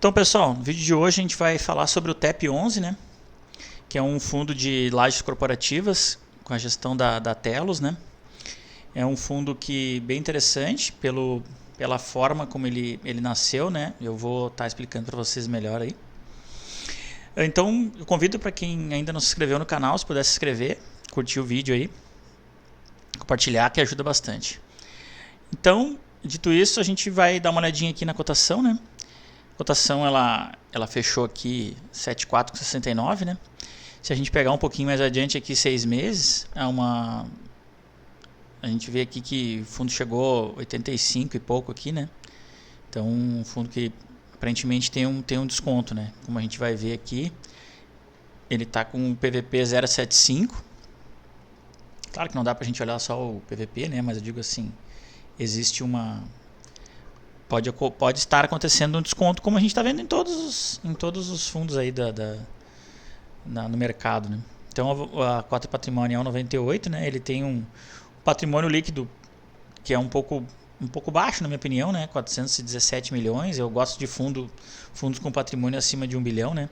Então, pessoal, no vídeo de hoje a gente vai falar sobre o TEP11, né? Que é um fundo de lajes corporativas com a gestão da Telos, né? É um fundo que bem interessante pela forma como ele nasceu, né? Eu vou estar explicando para vocês melhor aí. Então, eu convido para quem ainda não se inscreveu no canal, se puder se inscrever, curtir o vídeo aí, compartilhar, que ajuda bastante. Então, dito isso, a gente vai dar uma olhadinha aqui na cotação, né? A cotação ela fechou aqui 7,469, né? Se a gente pegar um pouquinho mais adiante aqui 6 meses, a gente vê aqui que o fundo chegou 85 e pouco aqui, né? Então, um fundo que aparentemente tem um desconto, né? Como a gente vai ver aqui, ele está com o PVP 0,75. Claro que não dá para a gente olhar só o PVP, né? Mas eu digo assim, existe uma... Pode estar acontecendo um desconto, como a gente está vendo em todos os fundos aí no mercado, né? Então a cota patrimonial 98, né? Ele tem um patrimônio líquido que é um pouco baixo, na minha opinião, né? 417 milhões. Eu gosto de fundos com patrimônio acima de 1 bilhão, né?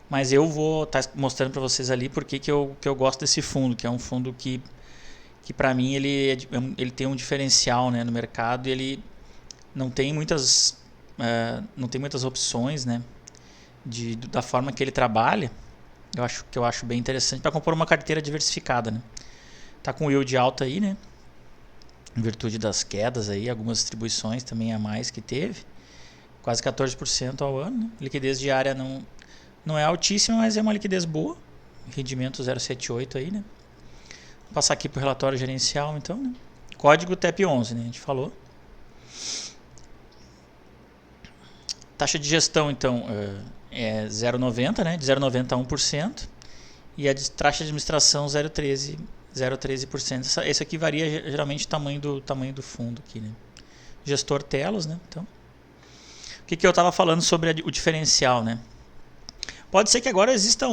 Mas eu vou estar mostrando para vocês ali porque que eu gosto desse fundo, que é um fundo que para mim ele tem um diferencial, né, no mercado, e ele não tem muitas opções, né, da forma que ele trabalha. Eu acho bem interessante para compor uma carteira diversificada, né? Tá com yield alta aí, né? Em virtude das quedas aí, algumas distribuições também a mais que teve, quase 14% ao ano, né? Liquidez diária não é altíssima, mas é uma liquidez boa, rendimento 0,78 aí, né? Vou passar aqui para o relatório gerencial, então, né? Código TEP11, né? A gente falou. Taxa de gestão, então, é 0,90, né? De 0,90 a 1%. E a taxa de administração 0,13%. Esse aqui varia geralmente o tamanho do fundo aqui, né? Gestor Telos, né? Então, o que eu estava falando sobre o diferencial, né? Pode ser que agora existam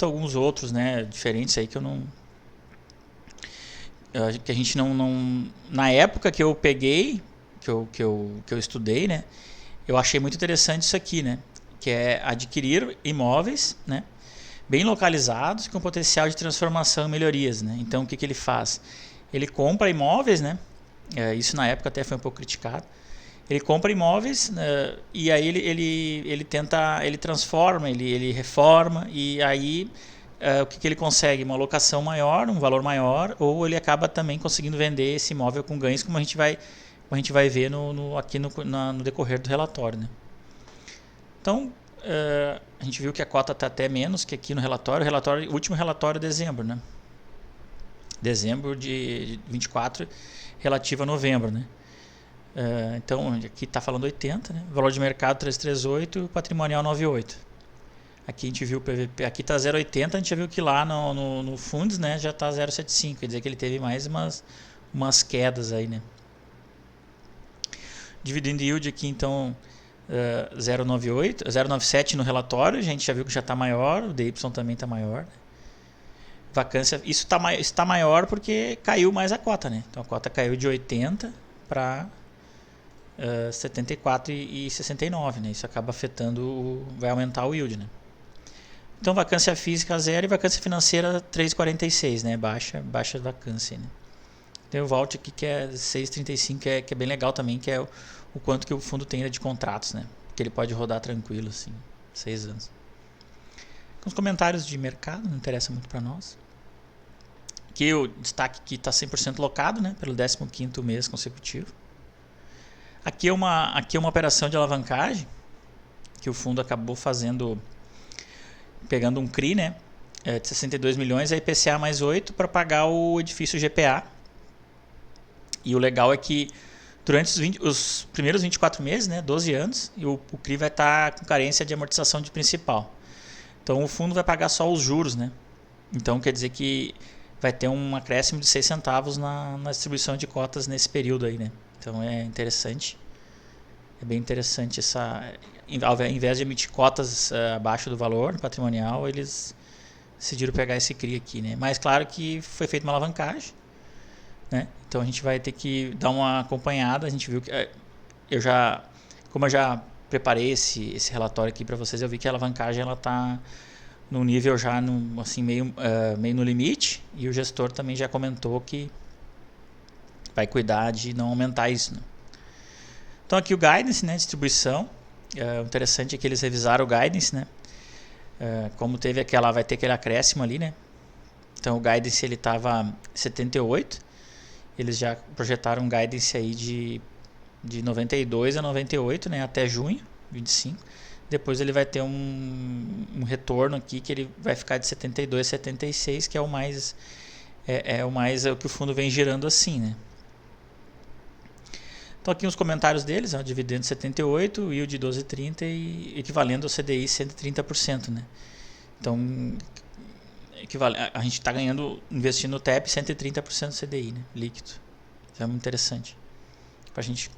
alguns outros, né, diferentes aí que a gente não na época que eu peguei, que eu estudei, né? Eu achei muito interessante isso aqui, né? Que é adquirir imóveis, né? Bem localizados, com potencial de transformação e melhorias, né? Então, o que ele faz? Ele compra imóveis, né? Isso na época até foi um pouco criticado. Ele compra imóveis, e aí ele transforma, ele reforma, e aí o que ele consegue? Uma locação maior, um valor maior, ou ele acaba também conseguindo vender esse imóvel com ganhos, como a gente vai ver aqui no decorrer do relatório, né? Então, a gente viu que a cota está até menos que aqui no relatório. O último relatório é dezembro, né? Dezembro de 24, relativo a novembro, né? Então, aqui está falando 80, né? Valor de mercado 338, patrimonial 98. Aqui a gente viu o PVP, aqui está 0,80, a gente já viu que lá no fundos, né, já está 0,75, quer dizer que ele teve mais umas quedas aí, né? Dividend yield aqui, então, 0,97 no relatório, a gente já viu que já está maior, o DY também está maior, né? Vacância, isso está maior porque caiu mais a cota, né? Então a cota caiu de 80 para 74 e 69, né? Isso acaba afetando, vai aumentar o yield, né? Então vacância física 0 e vacância financeira 3,46, né? Baixa vacância, né? Tem o Vault aqui que é 6,35, que é bem legal também, que é o quanto que o fundo tem de contratos, né? Que ele pode rodar tranquilo, assim, 6 anos. Com os comentários de mercado, não interessa muito para nós. Aqui o destaque que está 100% locado, né? Pelo 15º mês consecutivo. Aqui é uma operação de alavancagem que o fundo acabou pegando um CRI, né? De 62 milhões, a IPCA mais 8 para pagar o edifício GPA. E o legal é que durante os primeiros 24 meses, né, 12 anos, o CRI vai estar com carência de amortização de principal. Então o fundo vai pagar só os juros, né? Então quer dizer que vai ter um acréscimo de 6 centavos na distribuição de cotas nesse período aí, né? Então é interessante. É bem interessante ao invés de emitir cotas abaixo do valor patrimonial, eles decidiram pegar esse CRI aqui, né? Mas claro que foi feita uma alavancagem, né? Então a gente vai ter que dar uma acompanhada. A gente viu que como eu já preparei esse relatório aqui para vocês, eu vi que a alavancagem ela está no nível já assim, meio no limite, e o gestor também já comentou que vai cuidar de não aumentar isso, né? Então aqui o guidance, né, distribuição. O interessante é que eles revisaram o guidance, né? Como vai ter aquele acréscimo ali, né? Então o guidance ele estava 78, eles já projetaram um guidance aí de 92 a 98, né, até junho 25. Depois ele vai ter um retorno aqui que ele vai ficar de 72 a 76, que é o mais o que o fundo vem girando assim, né? Então aqui os comentários deles, dividendo 78, yield de 12,30 e equivalendo ao CDI 130%, né? Então a gente está investindo no TEP 130% do CDI, né, líquido. Isso é muito interessante. Para a gente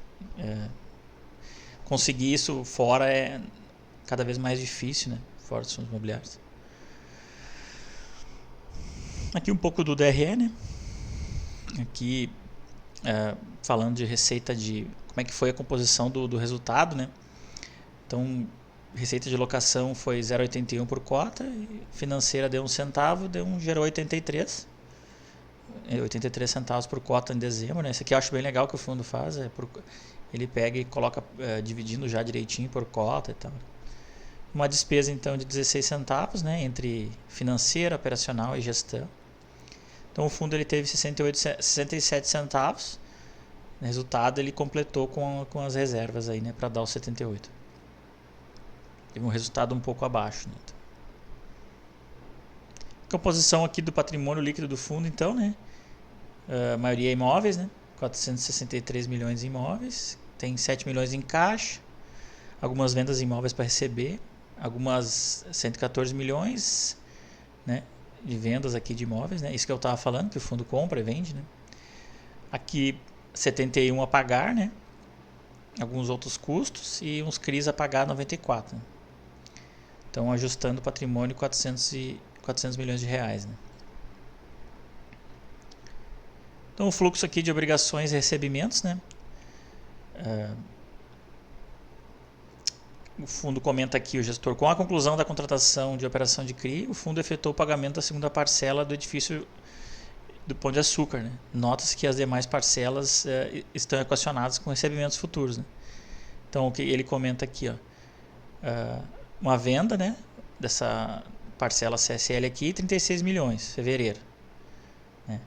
conseguir isso fora é cada vez mais difícil, né? Fora dos fundos imobiliários. Aqui um pouco do DRE, né? Aqui falando de receita como é que foi a composição do resultado, né? Então, receita de locação foi 0,81 por cota, financeira deu 1 centavo, gerou 83 centavos por cota em dezembro, né? Esse aqui eu acho bem legal que o fundo faz, ele pega e coloca dividindo já direitinho por cota e tal. Uma despesa então de 16 centavos, né, entre financeira, operacional e gestão. Então o fundo ele teve 67 centavos. No resultado ele completou com as reservas aí, né, para dar os 78. Teve um resultado um pouco abaixo, né? Composição aqui do patrimônio líquido do fundo, então, né? A maioria é imóveis, né? 463 milhões em imóveis, tem 7 milhões em caixa, algumas vendas de imóveis para receber, algumas 114 milhões, né, de vendas aqui de imóveis, né? Isso que eu estava falando, que o fundo compra e vende, né? Aqui 71 a pagar, né? Alguns outros custos e uns CRIs a pagar 94. Né? Então ajustando o patrimônio 400 milhões de reais, né? Então o fluxo aqui de obrigações e recebimentos, né? O fundo comenta aqui, o gestor, com a conclusão da contratação de operação de CRI, o fundo efetuou o pagamento da segunda parcela do edifício do Pão de Açúcar, né? Nota-se que as demais parcelas estão equacionadas com recebimentos futuros, né? Então o que ele comenta aqui, uma venda, né, dessa parcela CSL aqui, 36 milhões, fevereiro, né?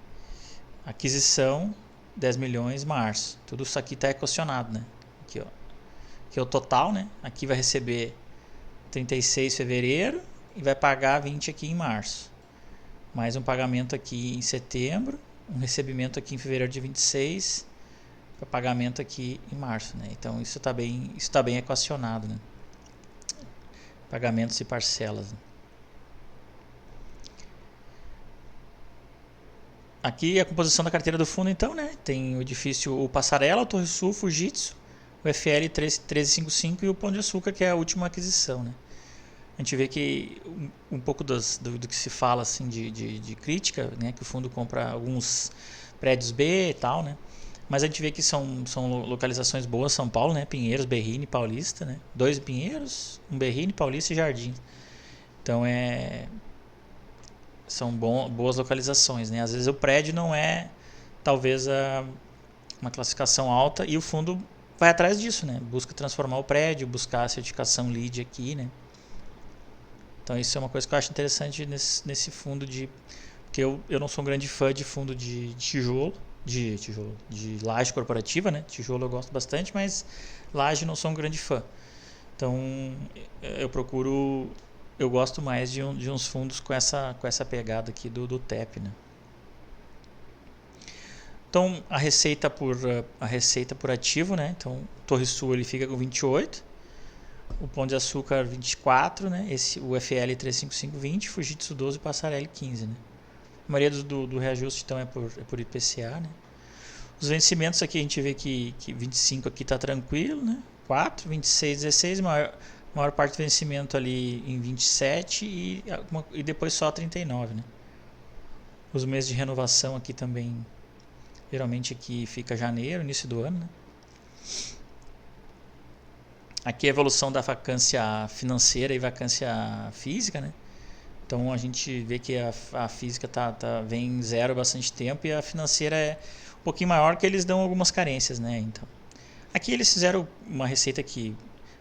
Aquisição 10 milhões, março. Tudo isso aqui está equacionado, né? Aqui, que é o total, né? Aqui vai receber 36 em fevereiro e vai pagar 20 aqui em março. Mais um pagamento aqui em setembro, um recebimento aqui em fevereiro de 26, para pagamento aqui em março, né? Então isso está bem equacionado, né? Pagamentos e parcelas. Né? Aqui a composição da carteira do fundo, então, né? Tem o edifício o Passarela, o Torre Sul, Fujitsu, o FL 1355 e o Pão de Açúcar, que é a última aquisição, né? A gente vê que um pouco do que se fala assim de crítica, né? Que o fundo compra alguns prédios B e tal, né? Mas a gente vê que são localizações boas, São Paulo, né? Pinheiros, Berrini, Paulista, né? 2 em Pinheiros, um Berrini, Paulista e Jardim. Então são boas localizações, né? Às vezes o prédio não é talvez uma classificação alta e o fundo vai atrás disso, né? Busca transformar o prédio, buscar a certificação LEED aqui, né? Então isso é uma coisa que eu acho interessante nesse fundo porque eu não sou um grande fã de fundo de tijolo, de laje corporativa, né? Tijolo eu gosto bastante, mas laje não sou um grande fã. Então eu gosto mais de uns fundos com essa pegada aqui do TEP, né? Então a receita por ativo, né? Então Torre Sul ele fica com 28, o Pão de Açúcar 24, né? O FL 355 20, Fujitsu 12 e Passarelli 15, né? A maioria do reajuste então é por IPCA, né? Os vencimentos aqui a gente vê que 25 aqui está tranquilo, né? 4, 26, 16, maior parte do vencimento ali em 27 e depois só 39, né? Os meses de renovação aqui também, geralmente aqui fica janeiro, início do ano, né? Aqui é a evolução da vacância financeira e vacância física, né? Então a gente vê que a física vem em zero há bastante tempo e a financeira é um pouquinho maior, que eles dão algumas carências, né? Então, aqui eles fizeram uma receita que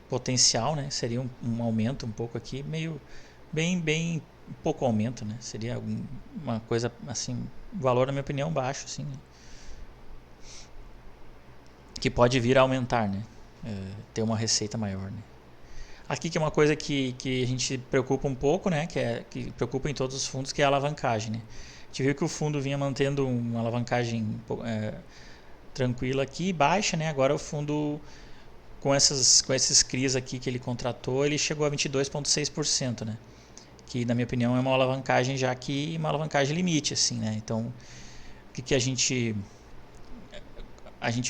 potencial, né? Seria um aumento um pouco aqui, meio bem pouco aumento, né? Seria uma coisa assim, valor na minha opinião baixo, assim, né? Que pode vir a aumentar, né? Ter uma receita maior, né? Aqui que é uma coisa que a gente preocupa um pouco, né? Que preocupa em todos os fundos, que é a alavancagem, né? A gente viu que o fundo vinha mantendo uma alavancagem tranquila aqui, baixa, né? Agora o fundo, com esses CRIs aqui que ele contratou, ele chegou a 22,6%, né? Que na minha opinião é uma alavancagem já que uma alavancagem limite, assim, né? Então, o que a gente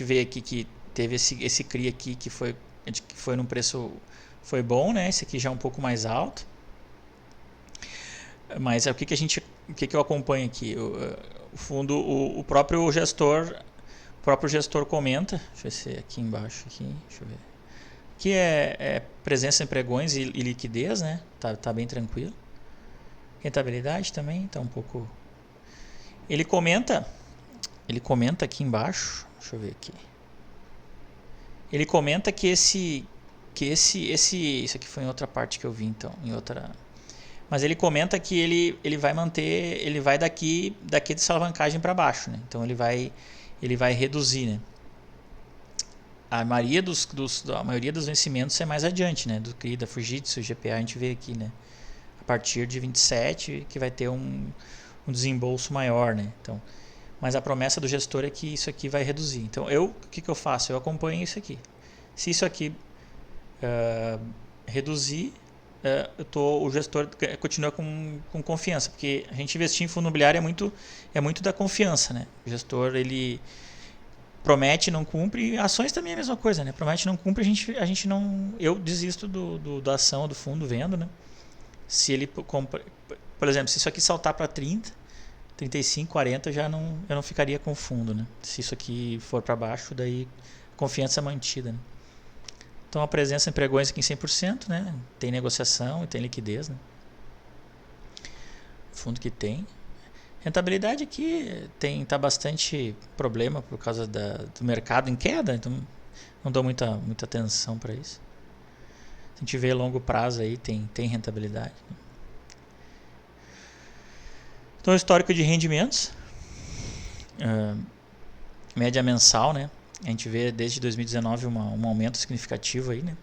vê aqui que teve esse CRI aqui que foi num preço foi bom, né? Esse aqui já é um pouco mais alto. Mas o que eu acompanho aqui? O fundo, o próprio gestor comenta, deixa eu ver se aqui embaixo, deixa eu ver. Aqui é presença em pregões e liquidez, né? Tá bem tranquilo. Rentabilidade também tá um pouco. Ele comenta aqui embaixo, deixa eu ver aqui. Ele comenta que isso aqui foi em outra parte que eu vi, então, em outra. Mas ele comenta que ele vai manter, ele vai daqui dessa alavancagem para baixo, né? Então ele vai reduzir, né? A maioria dos vencimentos é mais adiante, né? Do CRI, da Fujitsu, GPA, a gente vê aqui, né? A partir de 27 que vai ter um desembolso maior, né? Então, mas a promessa do gestor é que isso aqui vai reduzir. Então, o que eu faço? Eu acompanho isso aqui. Se isso aqui reduzir, o gestor continua com confiança, porque a gente investir em fundo imobiliário é muito da confiança, né? O gestor, ele promete, não cumpre. Ações também é a mesma coisa, né? Promete, não cumpre, a gente não. Eu desisto da ação, do fundo, vendo, né? Se ele compra, por exemplo, se isso aqui saltar para 30, 35, 40, eu não ficaria com o fundo, né? Se isso aqui for para baixo, daí confiança mantida, né? Então a presença em pregões aqui em 100%, né? Tem negociação e tem liquidez, né? Fundo que tem. Rentabilidade aqui tá bastante problema por causa do mercado em queda, então não dou muita atenção para isso. Se a gente vê longo prazo aí, tem rentabilidade, né? Então, histórico de rendimentos, média mensal, né? A gente vê desde 2019 um aumento significativo aí, né?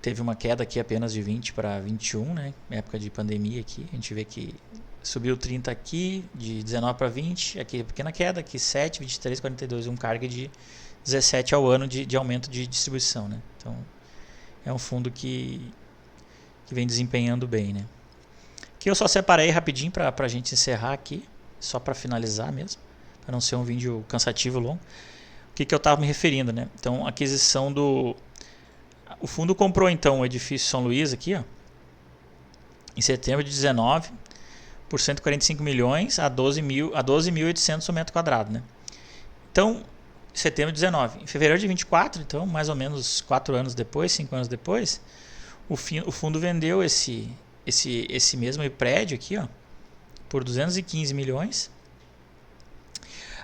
Teve uma queda aqui apenas de 20 para 21, né? Época de pandemia aqui. A gente vê que subiu 30 aqui, de 19 para 20, aqui pequena queda, aqui 7, 23, 42, um cargo de 17 ao ano de aumento de distribuição, né? Então, é um fundo que vem desempenhando bem, né? Aqui eu só separei rapidinho para a gente encerrar aqui, só para finalizar mesmo, para não ser um vídeo cansativo longo. O que eu estava me referindo, né? Então, aquisição o fundo comprou então o edifício São Luís aqui, ó, em setembro de 19, por 145 milhões a 12.800 o metro quadrado, né? Então, setembro de 19. Em fevereiro de 24, então mais ou menos 5 anos depois, o fundo vendeu esse mesmo prédio aqui, ó, por 215 milhões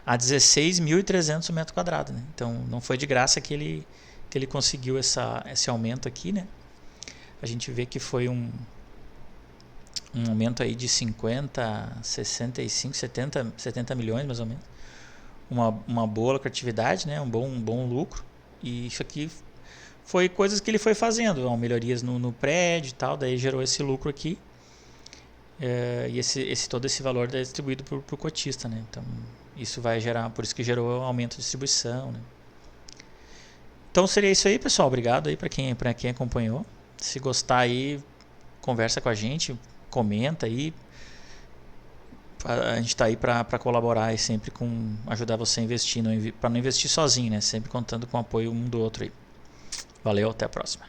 a 16.300 o metro quadrado, né? Então não foi de graça que ele conseguiu esse aumento aqui, né? A gente vê que foi um aumento aí de 50, 65, 70 milhões mais ou menos. Uma boa lucratividade, né? Um bom lucro. E isso aqui foi coisas que ele foi fazendo, melhorias no prédio e tal, daí gerou esse lucro aqui. E todo esse valor é distribuído para o cotista, né? Então isso vai gerar, por isso que gerou aumento de distribuição, né? Então seria isso aí, pessoal. Obrigado aí para quem acompanhou. Se gostar aí, conversa com a gente, comenta aí. A gente está aí para colaborar e sempre ajudar você a investir, para não investir sozinho, né? Sempre contando com o apoio um do outro aí. Valeu, até a próxima.